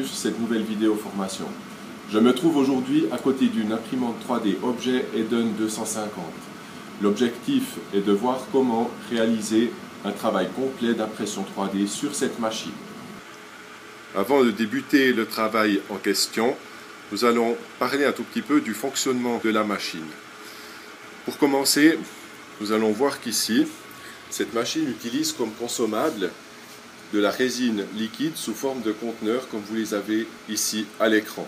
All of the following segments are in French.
suivre cette nouvelle vidéo formation. Je me trouve aujourd'hui à côté d'une imprimante 3D objet Eden 250. L'objectif est de voir comment réaliser un travail complet d'impression 3D sur cette machine. Avant de débuter le travail en question, nous allons parler un tout petit peu du fonctionnement de la machine. Pour commencer, nous allons voir qu'ici, cette machine utilise comme consommable de la résine liquide sous forme de conteneurs comme vous les avez ici à l'écran.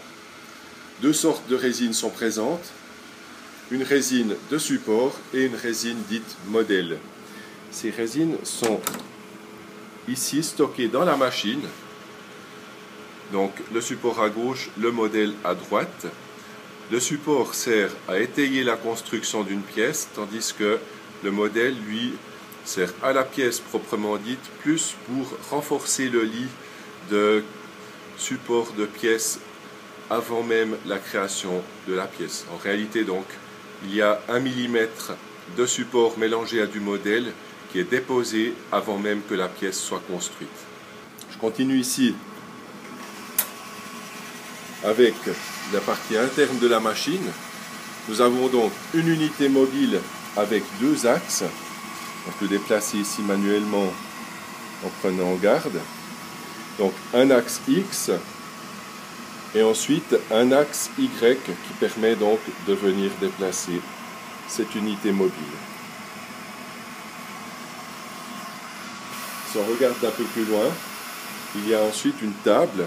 Deux sortes de résines sont présentes, une résine de support et une résine dite modèle. Ces résines sont ici stockées dans la machine, donc le support à gauche, le modèle à droite. Le support sert à étayer la construction d'une pièce, tandis que le modèle, lui, sert à la pièce proprement dite, plus pour renforcer le lit de support de pièce avant même la création de la pièce. En réalité, donc, il y a 1 mm de support mélangé à du modèle qui est déposé avant même que la pièce soit construite. Je continue ici avec la partie interne de la machine. Nous avons donc une unité mobile avec deux axes. On peut déplacer ici manuellement en prenant garde. Donc un axe X et ensuite un axe Y qui permet donc de venir déplacer cette unité mobile. Si on regarde un peu plus loin, il y a ensuite une table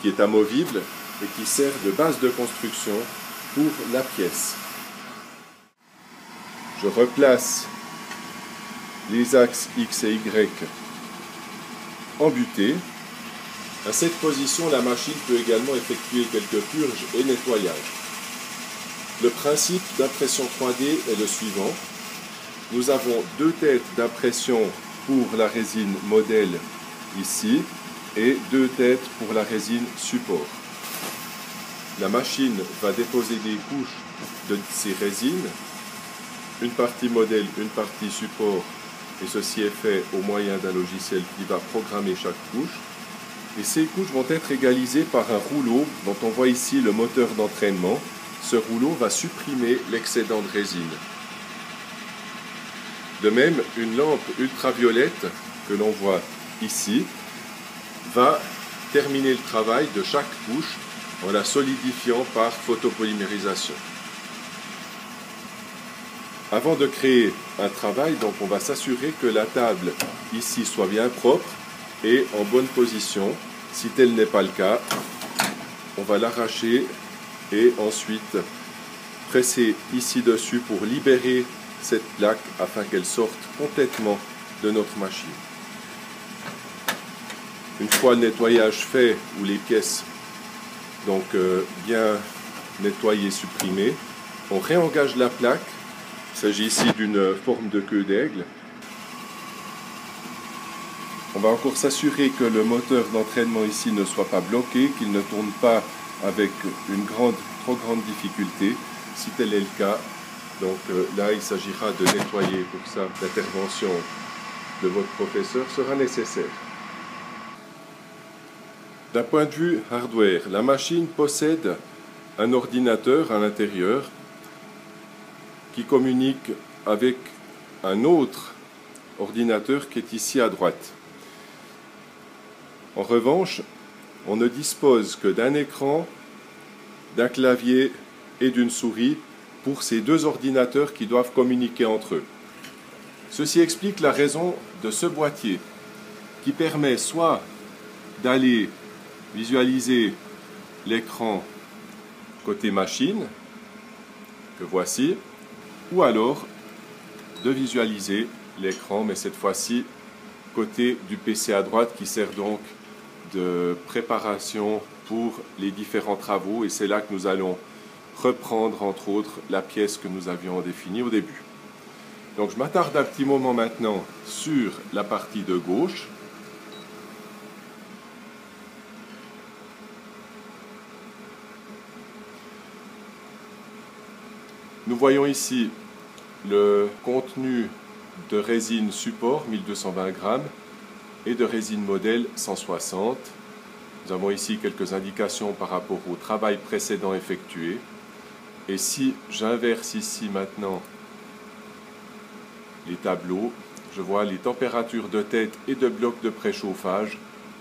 qui est amovible et qui sert de base de construction pour la pièce. Je replace les axes X et Y en butée. À cette position, la machine peut également effectuer quelques purges et nettoyages. Le principe d'impression 3D est le suivant. Nous avons deux têtes d'impression pour la résine modèle ici et deux têtes pour la résine support. La machine va déposer des couches de ces résines, une partie modèle, une partie support, et ceci est fait au moyen d'un logiciel qui va programmer chaque couche. Et ces couches vont être égalisées par un rouleau dont on voit ici le moteur d'entraînement. Ce rouleau va supprimer l'excédent de résine. De même, une lampe ultraviolette que l'on voit ici va terminer le travail de chaque couche en la solidifiant par photopolymérisation. Avant de créer un travail, donc on va s'assurer que la table ici soit bien propre et en bonne position. Si tel n'est pas le cas, on va l'arracher et ensuite presser ici dessus pour libérer cette plaque afin qu'elle sorte complètement de notre machine. Une fois le nettoyage fait ou les pièces donc bien nettoyées, supprimées, on réengage la plaque. Il s'agit ici d'une forme de queue d'aigle. On va encore s'assurer que le moteur d'entraînement ici ne soit pas bloqué, qu'il ne tourne pas avec une trop grande difficulté. Si tel est le cas, donc là il s'agira de nettoyer. Pour ça, l'intervention de votre professeur sera nécessaire. D'un point de vue hardware, la machine possède un ordinateur à l'intérieur qui communique avec un autre ordinateur qui est ici à droite. En revanche, on ne dispose que d'un écran, d'un clavier et d'une souris pour ces deux ordinateurs qui doivent communiquer entre eux. Ceci explique la raison de ce boîtier qui permet soit d'aller visualiser l'écran côté machine, que voici, ou alors de visualiser l'écran, mais cette fois-ci côté du PC à droite qui sert donc de préparation pour les différents travaux, et c'est là que nous allons reprendre entre autres la pièce que nous avions définie au début. Donc je m'attarde un petit moment maintenant sur la partie de gauche. Nous voyons ici le contenu de résine support, 1220 grammes, et de résine modèle 160. Nous avons ici quelques indications par rapport au travail précédent effectué. Et si j'inverse ici maintenant les tableaux, je vois les températures de tête et de bloc de préchauffage.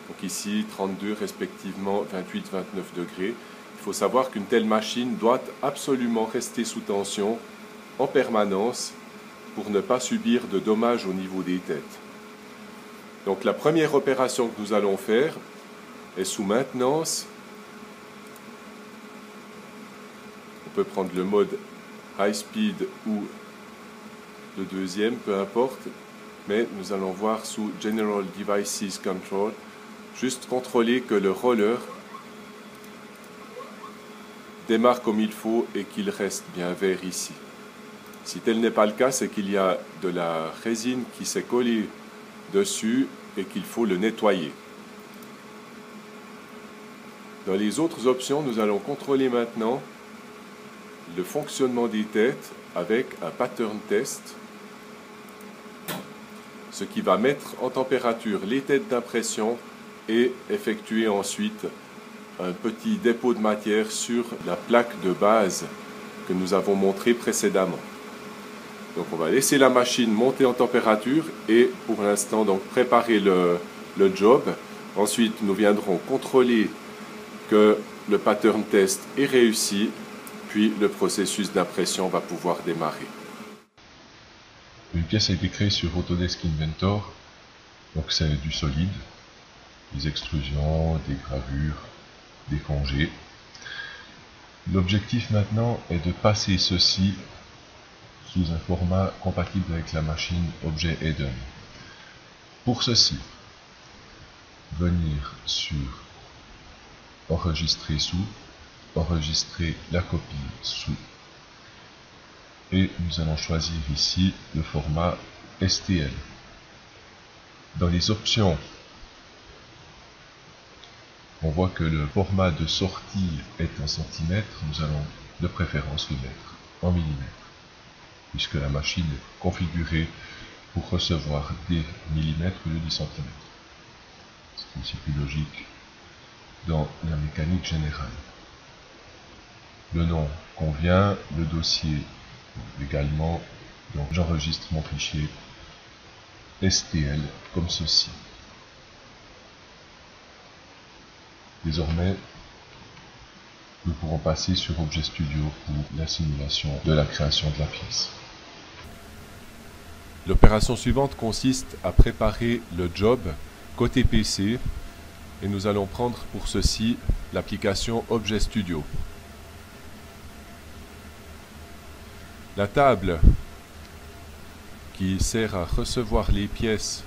Donc ici 32 respectivement 28-29 degrés. Il faut savoir qu'une telle machine doit absolument rester sous tension en permanence pour ne pas subir de dommages au niveau des têtes. Donc la première opération que nous allons faire est sous maintenance. On peut prendre le mode High Speed ou le deuxième, peu importe, mais nous allons voir sous General Devices Control, juste contrôler que le roller démarre comme il faut et qu'il reste bien vert ici. Si tel n'est pas le cas, c'est qu'il y a de la résine qui s'est collée dessus et qu'il faut le nettoyer. Dans les autres options, nous allons contrôler maintenant le fonctionnement des têtes avec un pattern test, ce qui va mettre en température les têtes d'impression et effectuer ensuite un petit dépôt de matière sur la plaque de base que nous avons montrée précédemment. Donc on va laisser la machine monter en température et pour l'instant donc préparer le job. Ensuite nous viendrons contrôler que le pattern test est réussi, puis le processus d'impression va pouvoir démarrer. Une pièce a été créée sur Autodesk Inventor, donc c'est du solide, des extrusions, des gravures, des congés. L'objectif maintenant est de passer ceci sous un format compatible avec la machine Objet Eden. Pour ceci, venir sur Enregistrer sous, enregistrer la copie sous, et nous allons choisir ici le format STL. Dans les options, on voit que le format de sortie est en centimètres, nous allons de préférence le mettre en millimètres, puisque la machine est configurée pour recevoir des millimètres au lieu des centimètres. C'est aussi plus logique dans la mécanique générale. Le nom convient, le dossier également, donc j'enregistre mon fichier STL comme ceci. Désormais, nous pourrons passer sur Objet Studio pour la simulation de la création de la pièce. L'opération suivante consiste à préparer le job côté PC et nous allons prendre pour ceci l'application Objet Studio. La table qui sert à recevoir les pièces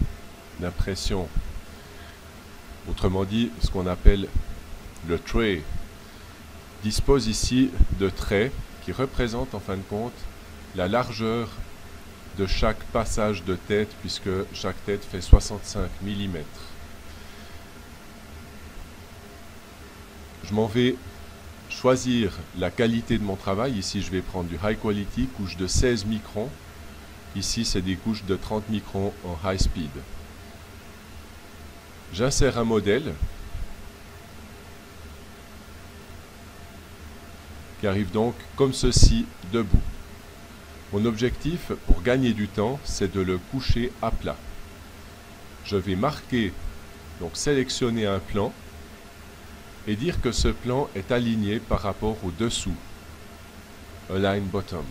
d'impression, autrement dit ce qu'on appelle le tray, dispose ici de traits qui représentent en fin de compte la largeur de chaque passage de tête, puisque chaque tête fait 65 mm. Je m'en vais choisir la qualité de mon travail. Ici, je vais prendre du High Quality, couche de 16 microns. Ici, c'est des couches de 30 microns en High Speed. J'insère un modèle qui arrive donc comme ceci debout. Mon objectif pour gagner du temps, c'est de le coucher à plat. Je vais marquer, donc sélectionner un plan et dire que ce plan est aligné par rapport au dessous. Align Bottom.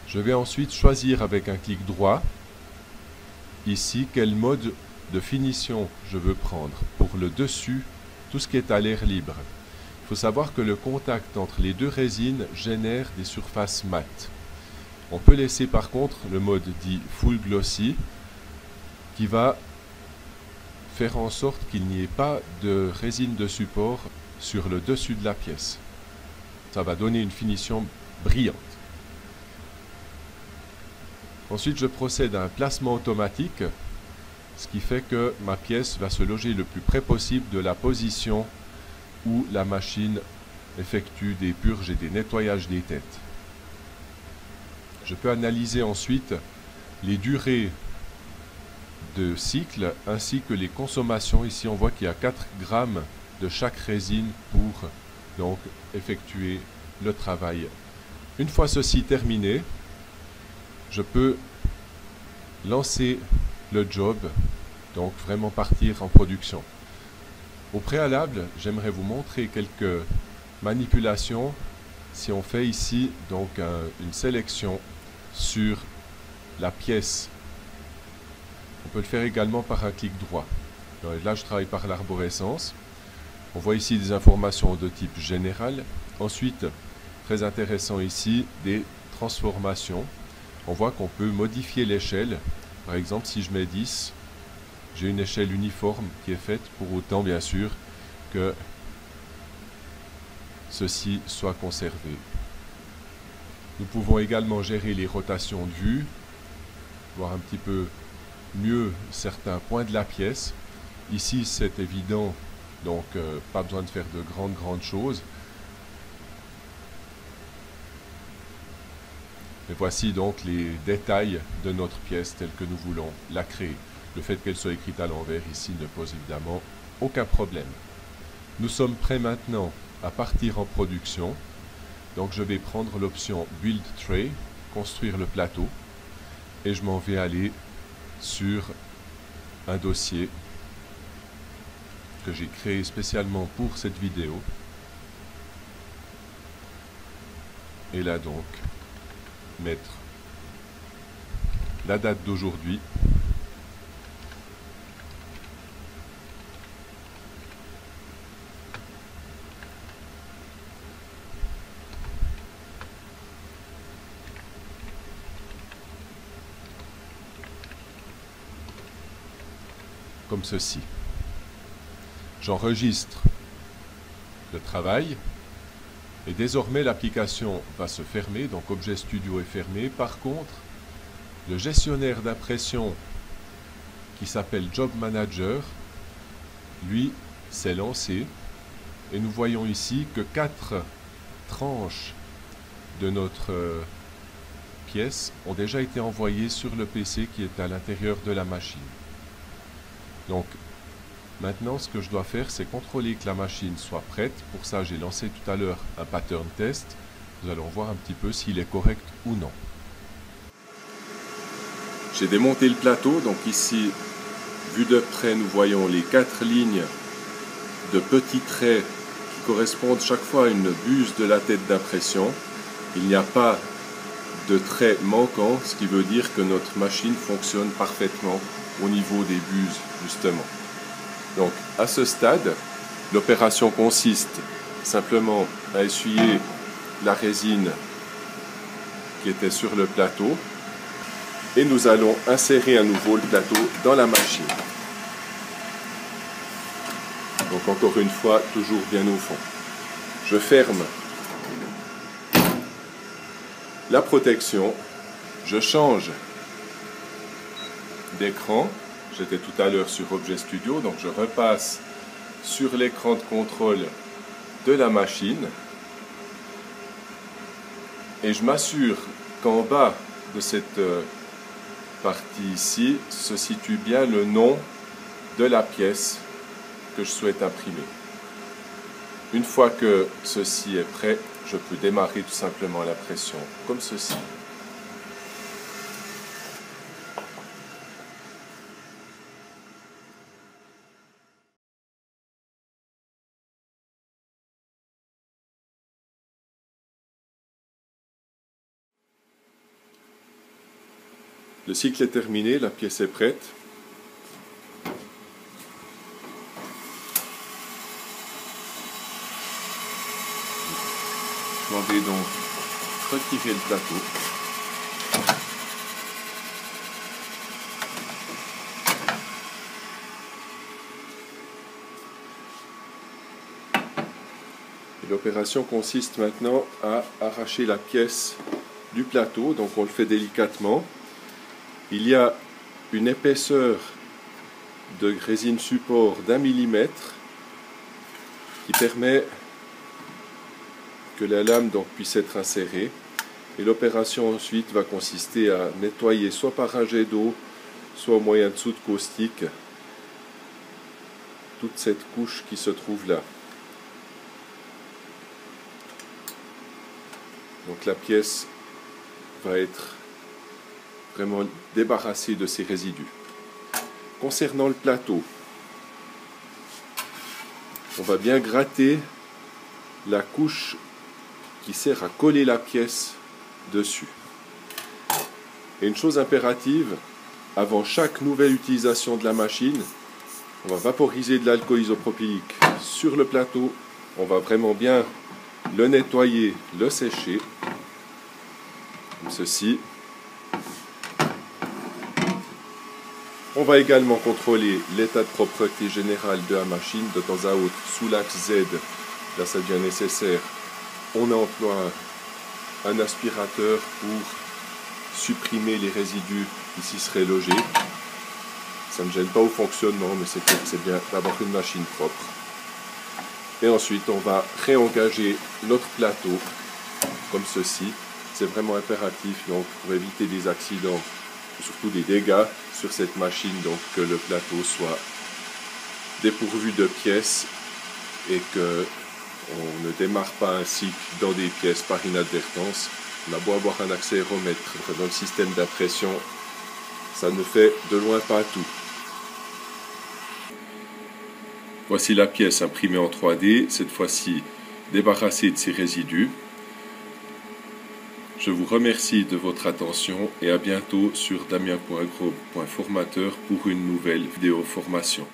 Je vais ensuite choisir avec un clic droit, ici, quel mode de finition je veux prendre. Pour le dessus, tout ce qui est à l'air libre. Il faut savoir que le contact entre les deux résines génère des surfaces mates. On peut laisser par contre le mode dit Full Glossy qui va faire en sorte qu'il n'y ait pas de résine de support sur le dessus de la pièce. Ça va donner une finition brillante. Ensuite, je procède à un placement automatique, ce qui fait que ma pièce va se loger le plus près possible de la position où la machine effectue des purges et des nettoyages des têtes. Je peux analyser ensuite les durées de cycle ainsi que les consommations. Ici on voit qu'il y a 4 grammes de chaque résine pour donc effectuer le travail. Une fois ceci terminé, je peux lancer le job, donc vraiment partir en production. Au préalable, j'aimerais vous montrer quelques manipulations. Si on fait ici donc une sélection sur la pièce, on peut le faire également par un clic droit. Là, je travaille par l'arborescence. On voit ici des informations de type général. Ensuite, très intéressant ici, des transformations. On voit qu'on peut modifier l'échelle. Par exemple, si je mets 10, j'ai une échelle uniforme qui est faite, pour autant bien sûr que ceci soit conservé. Nous pouvons également gérer les rotations de vue, voir un petit peu mieux certains points de la pièce. Ici c'est évident, donc pas besoin de faire de grandes choses. Et voici donc les détails de notre pièce telle que nous voulons la créer. Le fait qu'elle soit écrite à l'envers ici ne pose évidemment aucun problème. Nous sommes prêts maintenant à partir en production. Donc je vais prendre l'option Build Tray, construire le plateau, et je m'en vais aller sur un dossier que j'ai créé spécialement pour cette vidéo. Et là donc, mettre la date d'aujourd'hui. Comme ceci. J'enregistre le travail et désormais l'application va se fermer, donc Objet Studio est fermé. Par contre, le gestionnaire d'impression qui s'appelle Job Manager, lui, s'est lancé et nous voyons ici que 4 tranches de notre pièce ont déjà été envoyées sur le PC qui est à l'intérieur de la machine. Donc, maintenant, ce que je dois faire, c'est contrôler que la machine soit prête. Pour ça, j'ai lancé tout à l'heure un pattern test. Nous allons voir un petit peu s'il est correct ou non. J'ai démonté le plateau. Donc ici, vu de près, nous voyons les 4 lignes de petits traits qui correspondent chaque fois à une buse de la tête d'impression. Il n'y a pas de traits manquants, ce qui veut dire que notre machine fonctionne parfaitement au niveau des buses, justement. Donc, à ce stade, l'opération consiste simplement à essuyer la résine qui était sur le plateau et nous allons insérer à nouveau le plateau dans la machine. Donc, encore une fois, toujours bien au fond. Je ferme la protection, je change d'écran. J'étais tout à l'heure sur Objet Studio, donc je repasse sur l'écran de contrôle de la machine et je m'assure qu'en bas de cette partie ici se situe bien le nom de la pièce que je souhaite imprimer. Une fois que ceci est prêt, je peux démarrer tout simplement l'impression comme ceci. Le cycle est terminé, la pièce est prête. Je m'en vais donc retirer le plateau. L'opération consiste maintenant à arracher la pièce du plateau, donc on le fait délicatement. Il y a une épaisseur de résine support d'1 millimètre qui permet que la lame donc puisse être insérée. Et l'opération ensuite va consister à nettoyer soit par un jet d'eau, soit au moyen de soude caustique, toute cette couche qui se trouve là. Donc la pièce va être vraiment débarrassée de ces résidus. Concernant le plateau, on va bien gratter la couche qui sert à coller la pièce dessus. Et une chose impérative, avant chaque nouvelle utilisation de la machine, on va vaporiser de l'alcool isopropylique sur le plateau. On va vraiment bien le nettoyer, le sécher, comme ceci. On va également contrôler l'état de propreté générale de la machine de temps à autre sous l'axe Z. Là, ça devient nécessaire. On emploie un aspirateur pour supprimer les résidus qui s'y seraient logés. Ça ne gêne pas au fonctionnement, mais c'est clair que c'est bien d'avoir une machine propre. Et ensuite, on va réengager notre plateau comme ceci. C'est vraiment impératif donc, pour éviter des accidents, surtout des dégâts sur cette machine, donc que le plateau soit dépourvu de pièces et que on ne démarre pas un cycle dans des pièces par inadvertance. On a beau avoir un accéléromètre dans le système d'impression, ça ne fait de loin pas tout. Voici la pièce imprimée en 3D, cette fois-ci débarrassée de ses résidus. Je vous remercie de votre attention et à bientôt sur damien.grob.formateur pour une nouvelle vidéo formation.